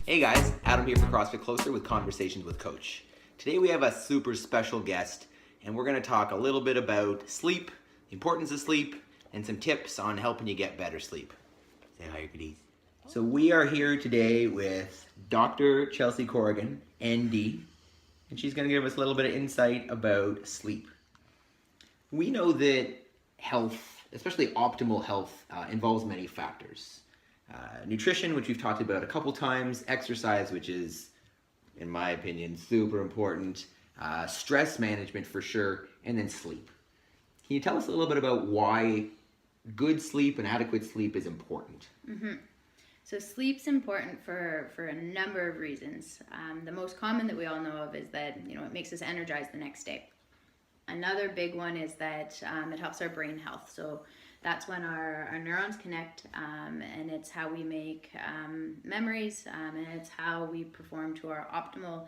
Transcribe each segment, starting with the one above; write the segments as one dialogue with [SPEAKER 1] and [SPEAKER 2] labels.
[SPEAKER 1] Hey guys, Adam here for CrossFit Closer with Conversations with Coach. Today we have a super special guest and we're going to talk a little bit about sleep, the importance of sleep, and some tips on helping you get better sleep. Say hi, goodies. So we are here today with Dr. Chelsey Corrigan N.D. and she's going to give us a little bit of insight about sleep. We know that health, especially optimal health, involves many factors. Nutrition, which we've talked about a couple times, exercise, which is, in my opinion, super important, stress management for sure, and then sleep. Can you tell us a little bit about why good sleep and adequate sleep is important?
[SPEAKER 2] So sleep's important for a number of reasons. The most common that we all know of is that it makes us energized the next day. Another big one is that it helps our brain health. So that's when our neurons connect, and it's how we make memories, and it's how we perform to our optimal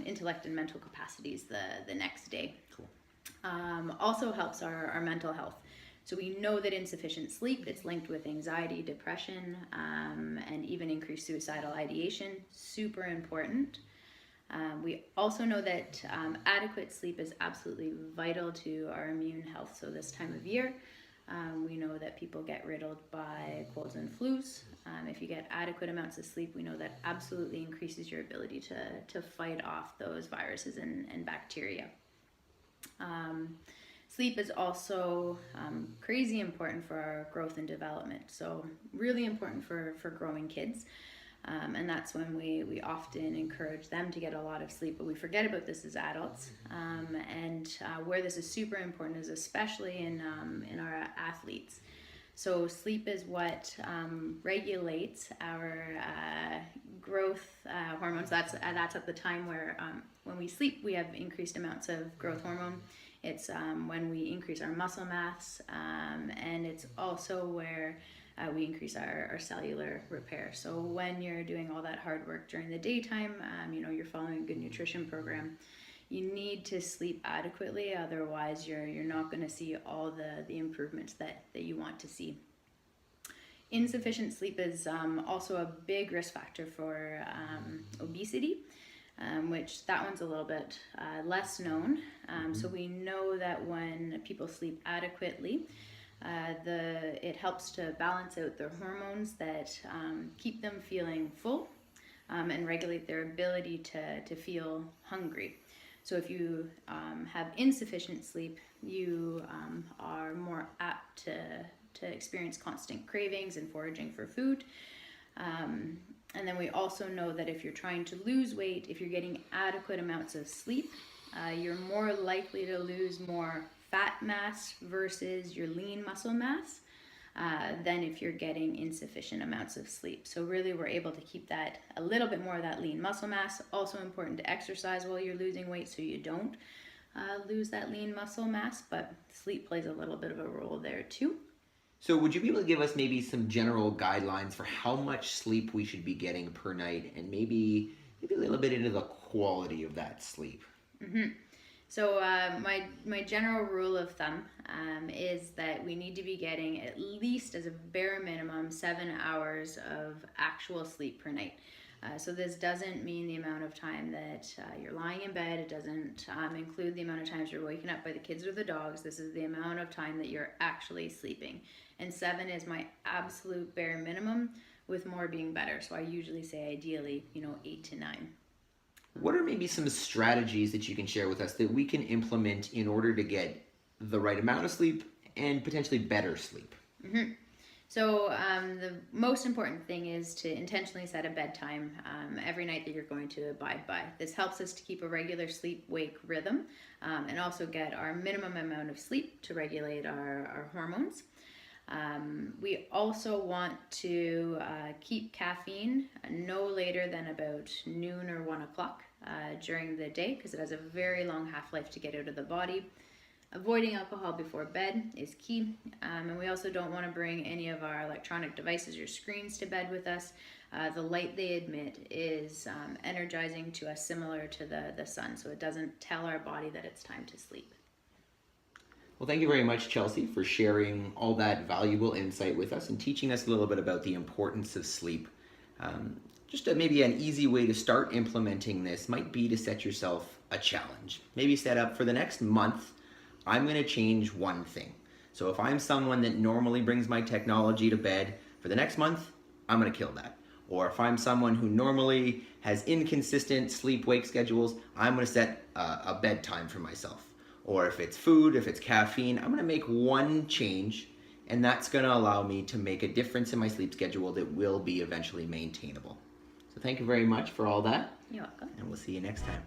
[SPEAKER 2] intellect and mental capacities the next day.
[SPEAKER 1] Cool.
[SPEAKER 2] Also helps our mental health. So we know that insufficient sleep, it's linked with anxiety, depression, and even increased suicidal ideation. Super important. We also know that adequate sleep is absolutely vital to our immune health. So this time of year, we know that people get riddled by colds and flus. If you get adequate amounts of sleep, we know that absolutely increases your ability to fight off those viruses and bacteria. Sleep is also crazy important for our growth and development. So really important for growing kids. And that's when we often encourage them to get a lot of sleep, but we forget about this as adults. And where this is super important is especially in our athletes. So sleep is what regulates our growth hormones. That's at the time where when we sleep, we have increased amounts of growth hormone. It's when we increase our muscle mass, and it's also where we increase our cellular repair. So when you're doing all that hard work during the daytime, you're following a good nutrition program, you need to sleep adequately. Otherwise, you're not going to see all the improvements that you want to see. Insufficient sleep is also a big risk factor for obesity, which that one's a little bit less known. So we know that when people sleep adequately, it helps to balance out their hormones that keep them feeling full and regulate their ability to feel hungry. So if you have insufficient sleep, you are more apt to experience constant cravings and foraging for food. And then we also know that if you're trying to lose weight, if you're getting adequate amounts of sleep, you're more likely to lose more fat mass versus your lean muscle mass than if you're getting insufficient amounts of sleep. So really we're able to keep that a little bit more of that lean muscle mass. Also important to exercise while you're losing weight so you don't lose that lean muscle mass, but sleep plays a little bit of a role there too.
[SPEAKER 1] So would you be able to give us maybe some general guidelines for how much sleep we should be getting per night, and maybe a little bit into the quality of that sleep?
[SPEAKER 2] So my general rule of thumb is that we need to be getting at least, as a bare minimum, 7 hours of actual sleep per night. So this doesn't mean the amount of time that you're lying in bed. It doesn't include the amount of times you're waking up by the kids or the dogs. This is the amount of time that you're actually sleeping. And 7 is my absolute bare minimum, with more being better. So I usually say ideally, 8 to 9.
[SPEAKER 1] What are maybe some strategies that you can share with us that we can implement in order to get the right amount of sleep and potentially better sleep?
[SPEAKER 2] So the most important thing is to intentionally set a bedtime every night that you're going to abide by. This helps us to keep a regular sleep-wake rhythm and also get our minimum amount of sleep to regulate our hormones. We also want to keep caffeine no later than about noon or 1 o'clock during the day, because it has a very long half-life to get out of the body. Avoiding alcohol before bed is key, and we also don't want to bring any of our electronic devices or screens to bed with us. The light they emit is energizing to us, similar to the sun, so it doesn't tell our body that it's time to sleep.
[SPEAKER 1] Well, thank you very much, Chelsey, for sharing all that valuable insight with us and teaching us a little bit about the importance of sleep Maybe an easy way to start implementing this might be to set yourself a challenge. Maybe set up for the next month, I'm going to change one thing. So if I'm someone that normally brings my technology to bed, for the next month, I'm going to kill that. Or if I'm someone who normally has inconsistent sleep-wake schedules, I'm going to set a bedtime for myself. Or if it's food, if it's caffeine, I'm going to make one change, and that's going to allow me to make a difference in my sleep schedule that will be eventually maintainable. So thank you very much for all that.
[SPEAKER 2] You're welcome.
[SPEAKER 1] And we'll see you next time.